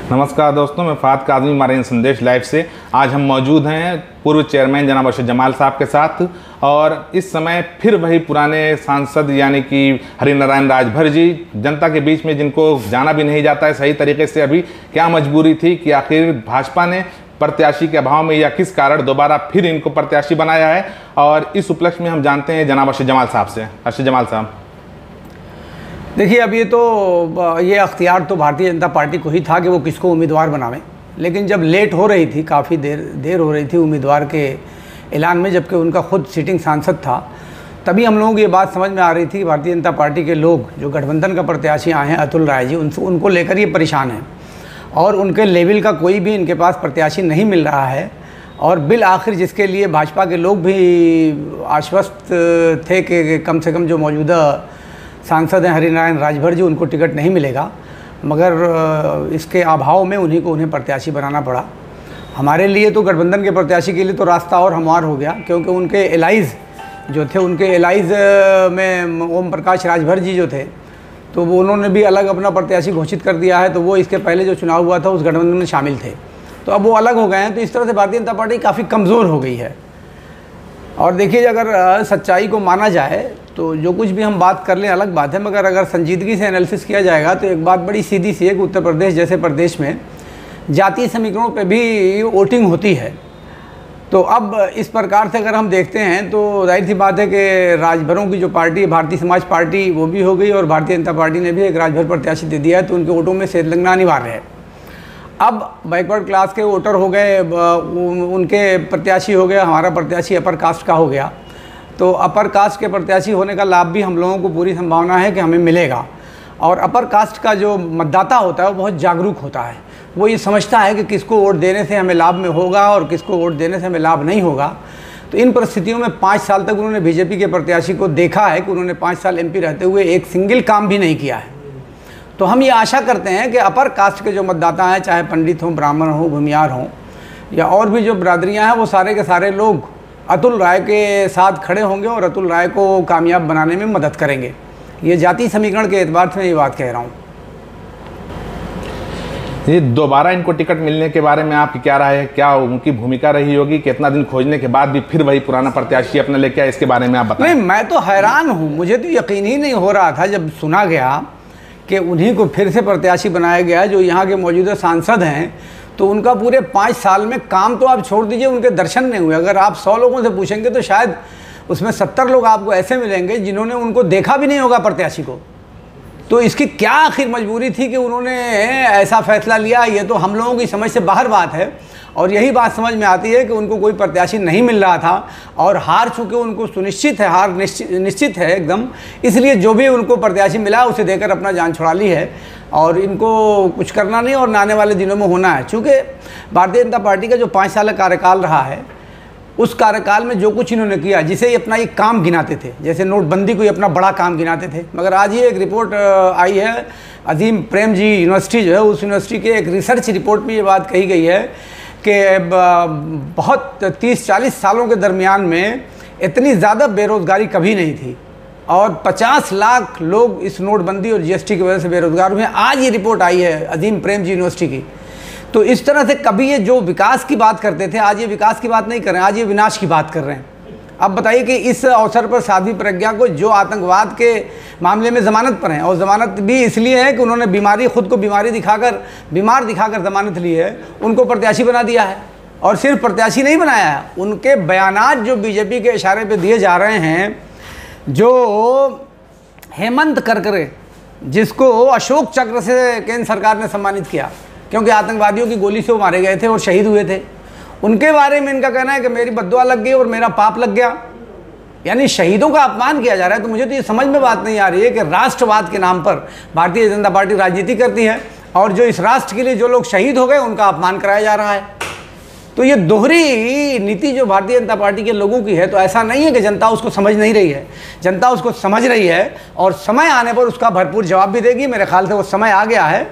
नमस्कार दोस्तों, मैं फात काज़मी मारीन संदेश लाइव से। आज हम मौजूद हैं पूर्व चेयरमैन जनाब अर्शद जमाल साहब के साथ, और इस समय फिर वही पुराने सांसद यानी कि हरिनारायण राजभर जी जनता के बीच में, जिनको जाना भी नहीं जाता है सही तरीके से। अभी क्या मजबूरी थी कि आखिर भाजपा ने प्रत्याशी के अभाव में या किस कारण दोबारा फिर इनको प्रत्याशी बनाया है, और इस उपलक्ष्य में हम जानते हैं जनाब अर्शद जमाल साहब से। अर्शद जमाल साहब, देखिए, अब ये अख्तियार तो भारतीय जनता पार्टी को ही था कि वो किसको उम्मीदवार बनावे, लेकिन जब लेट हो रही थी, काफ़ी देर हो रही थी उम्मीदवार के ऐलान में, जबकि उनका खुद सिटिंग सांसद था, तभी हम लोगों को ये बात समझ में आ रही थी कि भारतीय जनता पार्टी के लोग जो गठबंधन का प्रत्याशी आए हैं अतुल राय जी, उनको लेकर ये परेशान हैं और उनके लेवल का कोई भी इनके पास प्रत्याशी नहीं मिल रहा है। और बिल आखिर जिसके लिए भाजपा के लोग भी आश्वस्त थे कि कम से कम जो मौजूदा सांसद हैं हरिनारायण राजभर जी, उनको टिकट नहीं मिलेगा, मगर इसके अभाव में उन्हें प्रत्याशी बनाना पड़ा। हमारे लिए तो गठबंधन के प्रत्याशी के लिए तो रास्ता और हमवार हो गया, क्योंकि उनके एलाइज जो थे, उनके एलाइज में ओम प्रकाश राजभर जी जो थे, तो वो उन्होंने भी अलग अपना प्रत्याशी घोषित कर दिया है। तो वो इसके पहले जो चुनाव हुआ था उस गठबंधन में शामिल थे, तो अब वो अलग हो गए हैं। तो इस तरह से भारतीय जनता पार्टी काफ़ी कमज़ोर हो गई है। और देखिए, अगर सच्चाई को माना जाए तो जो कुछ भी हम बात कर लें अलग बात है, मगर अगर संजीदगी से एनालिसिस किया जाएगा तो एक बात बड़ी सीधी सी है कि उत्तर प्रदेश जैसे प्रदेश में जातीय समीकरणों पे भी वोटिंग होती है। तो अब इस प्रकार से अगर हम देखते हैं तो जाहिर सी बात है कि राजभरों की जो पार्टी है, भारतीय समाज पार्टी, वो भी हो गई, और भारतीय जनता पार्टी ने भी एक राजभर प्रत्याशी दे दिया है, तो उनके वोटों में सेध लगना अनिवार्य है। अब बैकवर्ड क्लास के वोटर हो गए, उनके प्रत्याशी हो गया, हमारा प्रत्याशी अपर कास्ट का हो गया, तो अपर कास्ट के प्रत्याशी होने का लाभ भी हम लोगों को पूरी संभावना है कि हमें मिलेगा। और अपर कास्ट का जो मतदाता होता है वो बहुत जागरूक होता है, वो ये समझता है कि किसको वोट देने से हमें लाभ में होगा और किसको वोट देने से हमें लाभ नहीं होगा। तो इन परिस्थितियों में 5 साल तक उन्होंने बीजेपी के प्रत्याशी को देखा है कि उन्होंने 5 साल एमपी रहते हुए एक सिंगल काम भी नहीं किया है। तो हम ये आशा करते हैं कि अपर कास्ट के जो मतदाता हैं, चाहे पंडित हों, ब्राह्मण हों, भूमियार हों, या और भी जो बिरादरियाँ हैं, वो सारे के सारे लोग अतुल राय के साथ खड़े होंगे और अतुल राय को कामयाब बनाने में मदद करेंगे। ये जातीय समीकरण के एतबार से मैं ये बात कह रहा हूँ। ये दोबारा इनको टिकट मिलने के बारे में आपकी क्या राय है? क्या उनकी भूमिका रही होगी? कितना दिन खोजने के बाद भी फिर वही पुराना प्रत्याशी अपने लेके आए? इसके बारे में आप बताएं। नहीं, मैं तो हैरान हूँ, मुझे तो यकीन ही नहीं हो रहा था जब सुना गया कि उन्हीं को फिर से प्रत्याशी बनाया गया, जो यहाँ के मौजूदा सांसद हैं। तो उनका पूरे 5 साल में काम तो आप छोड़ दीजिए, उनके दर्शन नहीं हुए। अगर आप 100 लोगों से पूछेंगे तो शायद उसमें 70 लोग आपको ऐसे मिलेंगे जिन्होंने उनको देखा भी नहीं होगा प्रत्याशी को। तो इसकी क्या आखिर मजबूरी थी कि उन्होंने ऐसा फैसला लिया? ये तो हम लोगों की समझ से बाहर बात है, और यही बात समझ में आती है कि उनको कोई प्रत्याशी नहीं मिल रहा था, और हार चूँकि उनको सुनिश्चित है, हार निश्चित है एकदम, इसलिए जो भी उनको प्रत्याशी मिला उसे देकर अपना जान छुड़ा ली है, और इनको कुछ करना नहीं और आने वाले दिनों में होना है। चूँकि भारतीय जनता पार्टी का जो 5 साल का कार्यकाल रहा है, उस कार्यकाल में जो कुछ इन्होंने किया, जिसे ये अपना एक काम गिनाते थे, जैसे नोटबंदी को ये अपना बड़ा काम गिनाते थे, मगर आज ये एक रिपोर्ट आई है, अजीम प्रेम जी यूनिवर्सिटी जो है, उस यूनिवर्सिटी के एक रिसर्च रिपोर्ट में ये बात कही गई है कि बहुत 30-40 सालों के दरमियान में इतनी ज़्यादा बेरोज़गारी कभी नहीं थी, और 50 लाख लोग इस नोटबंदी और जीएसटी की वजह से बेरोज़गार हुए हैं। आज ये रिपोर्ट आई है अजीम प्रेम जी यूनिवर्सिटी की। तो इस तरह से कभी ये जो विकास की बात करते थे, आज ये विकास की बात नहीं कर रहे हैं, आज ये विनाश की बात कर रहे हैं। अब बताइए कि इस अवसर पर साध्वी प्रज्ञा को, जो आतंकवाद के मामले में ज़मानत पर हैं, और ज़मानत भी इसलिए है कि उन्होंने खुद को बीमार दिखाकर ज़मानत ली है, उनको प्रत्याशी बना दिया है। और सिर्फ प्रत्याशी नहीं बनाया है, उनके बयानात जो बीजेपी के इशारे पर दिए जा रहे हैं, जो हेमंत करकरे, जिसको अशोक चक्र से केंद्र सरकार ने सम्मानित किया, क्योंकि आतंकवादियों की गोली से वो मारे गए थे और शहीद हुए थे, उनके बारे में इनका कहना है कि मेरी बद्दुआ लग गई और मेरा पाप लग गया। यानी शहीदों का अपमान किया जा रहा है। तो मुझे तो ये समझ में बात नहीं आ रही है कि राष्ट्रवाद के नाम पर भारतीय जनता पार्टी राजनीति करती है, और जो इस राष्ट्र के लिए जो लोग शहीद हो गए उनका अपमान कराया जा रहा है। तो ये दोहरी नीति जो भारतीय जनता पार्टी के लोगों की है, तो ऐसा नहीं है कि जनता उसको समझ नहीं रही है, जनता उसको समझ रही है, और समय आने पर उसका भरपूर जवाब भी देगी। मेरे ख्याल से वो समय आ गया है,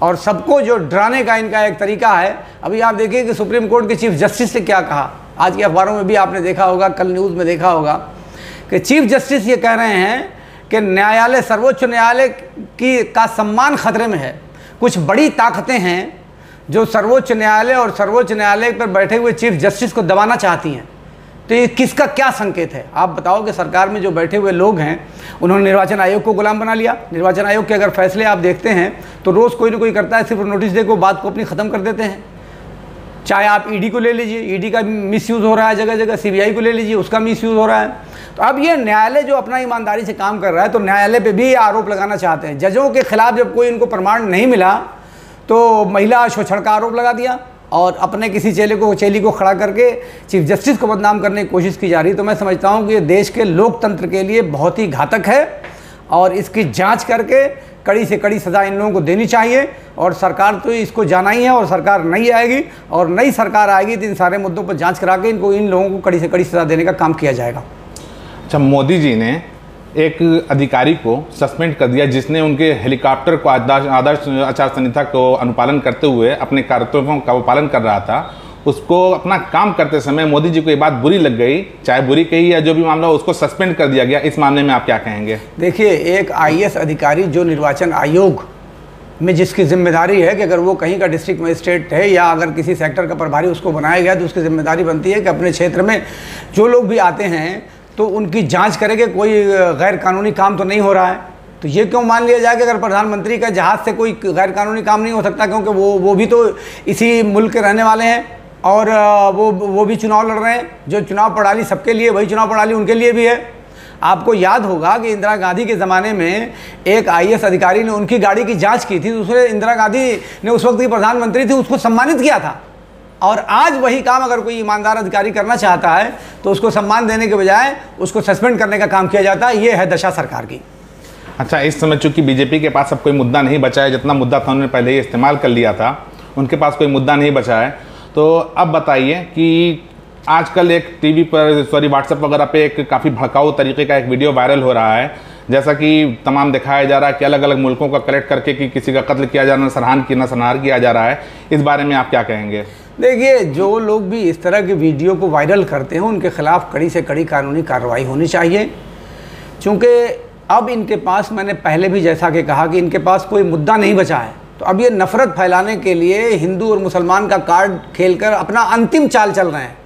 और सबको जो डराने का इनका एक तरीका है। अभी आप देखिए कि सुप्रीम कोर्ट के चीफ जस्टिस ने क्या कहा, आज के अखबारों में भी आपने देखा होगा, कल न्यूज़ में देखा होगा, कि चीफ जस्टिस ये कह रहे हैं कि न्यायालय, सर्वोच्च न्यायालय का सम्मान खतरे में है। कुछ बड़ी ताकतें हैं जो सर्वोच्च न्यायालय और सर्वोच्च न्यायालय पर बैठे हुए चीफ जस्टिस को दबाना चाहती हैं, तो ये किसका क्या संकेत है? आप बताओ कि सरकार में जो बैठे हुए लोग हैं उन्होंने निर्वाचन आयोग को गुलाम बना लिया। निर्वाचन आयोग के अगर फैसले आप देखते हैं तो रोज़ कोई ना कोई करता है, सिर्फ नोटिस दे को बात को अपनी ख़त्म कर देते हैं। चाहे आप ईडी को ले लीजिए, ईडी का मिसयूज़ हो रहा है जगह जगह, सीबीआई को ले लीजिए, उसका मिसयूज़ हो रहा है। तो अब ये न्यायालय जो अपना ईमानदारी से काम कर रहा है, तो न्यायालय पे भी ये आरोप लगाना चाहते हैं। जजों के खिलाफ जब कोई इनको प्रमाण नहीं मिला तो महिला शोषण का आरोप लगा दिया और अपने किसी चेली को खड़ा करके चीफ जस्टिस को बदनाम करने की कोशिश की जा रही है। तो मैं समझता हूँ कि ये देश के लोकतंत्र के लिए बहुत ही घातक है और इसकी जांच करके कड़ी से कड़ी सज़ा इन लोगों को देनी चाहिए। और सरकार तो इसको जाना ही है, और सरकार नई आएगी और नई सरकार आएगी तो इन सारे मुद्दों पर जांच करा के इन लोगों को कड़ी से कड़ी सज़ा देने का काम किया जाएगा। अच्छा, मोदी जी ने एक अधिकारी को सस्पेंड कर दिया जिसने उनके हेलीकॉप्टर को आदर्श आचार संहिता को अनुपालन करते हुए अपने कर्तव्यों का पालन कर रहा था। उसको अपना काम करते समय मोदी जी को ये बात बुरी लग गई, चाहे बुरी कही या जो भी मामला, उसको सस्पेंड कर दिया गया। इस मामले में आप क्या कहेंगे? देखिए, एक आईएएस अधिकारी जो निर्वाचन आयोग में जिसकी जिम्मेदारी है कि अगर वो कहीं का डिस्ट्रिक्ट मजिस्ट्रेट है या अगर किसी सेक्टर का प्रभारी उसको बनाया गया तो उसकी जिम्मेदारी बनती है कि अपने क्षेत्र में जो लोग भी आते हैं तो उनकी जांच करे कि कोई गैर कानूनी काम तो नहीं हो रहा है। तो ये क्यों मान लिया जाए कि अगर प्रधानमंत्री का जहाज़ से कोई गैर कानूनी काम नहीं हो सकता, क्योंकि वो भी तो इसी मुल्क के रहने वाले हैं और वो भी चुनाव लड़ रहे हैं। जो चुनाव प्रणाली सबके लिए, वही चुनाव प्रणाली उनके लिए भी है। आपको याद होगा कि इंदिरा गांधी के ज़माने में एक आईएएस अधिकारी ने उनकी गाड़ी की जांच की थी, दूसरे इंदिरा गांधी ने उस वक्त की प्रधानमंत्री थी, उसको सम्मानित किया था। और आज वही काम अगर कोई ईमानदार अधिकारी करना चाहता है तो उसको सम्मान देने के बजाय उसको सस्पेंड करने का काम किया जाता है। ये है दशा सरकार की। अच्छा, इस समय चूंकि बीजेपी के पास अब कोई मुद्दा नहीं बचा है, जितना मुद्दा था उन्होंने पहले ही इस्तेमाल कर लिया था, उनके पास कोई मुद्दा नहीं बचा है। तो अब बताइए कि आजकल एक टीवी पर व्हाट्सएप वगैरह पे एक काफ़ी भड़काऊ तरीके का एक वीडियो वायरल हो रहा है, जैसा कि तमाम दिखाया जा रहा है कि अलग अलग मुल्कों का कलेक्ट करके कि किसी का कत्ल किया जा रहा है, नरसंहार किया जा रहा है। इस बारे में आप क्या कहेंगे? देखिए, जो लोग भी इस तरह के वीडियो को वायरल करते हैं उनके खिलाफ कड़ी से कड़ी कानूनी कार्रवाई होनी चाहिए। चूँकि अब इनके पास, मैंने पहले भी जैसा कि कहा कि इनके पास कोई मुद्दा नहीं बचा है, तो अब ये नफ़रत फैलाने के लिए हिंदू और मुसलमान का कार्ड खेलकर अपना अंतिम चाल चल रहे हैं।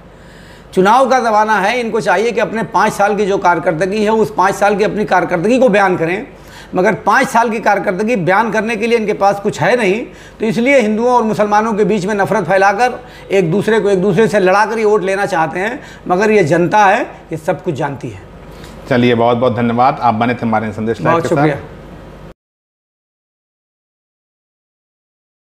चुनाव का ज़माना है, इनको चाहिए कि अपने 5 साल की जो कारकर्दगी है उस 5 साल की अपनी कारकर्दगी को बयान करें, मगर 5 साल की कारकर्दगी बयान करने के लिए इनके पास कुछ है नहीं। तो इसलिए हिंदुओं और मुसलमानों के बीच में नफ़रत फैलाकर एक दूसरे से लड़ाकर ये वोट लेना चाहते हैं, मगर ये जनता है, ये सब कुछ जानती है। चलिए, बहुत बहुत धन्यवाद। आप बने थे हमारे संदेश लाइव के साथ। बहुत शुक्रिया।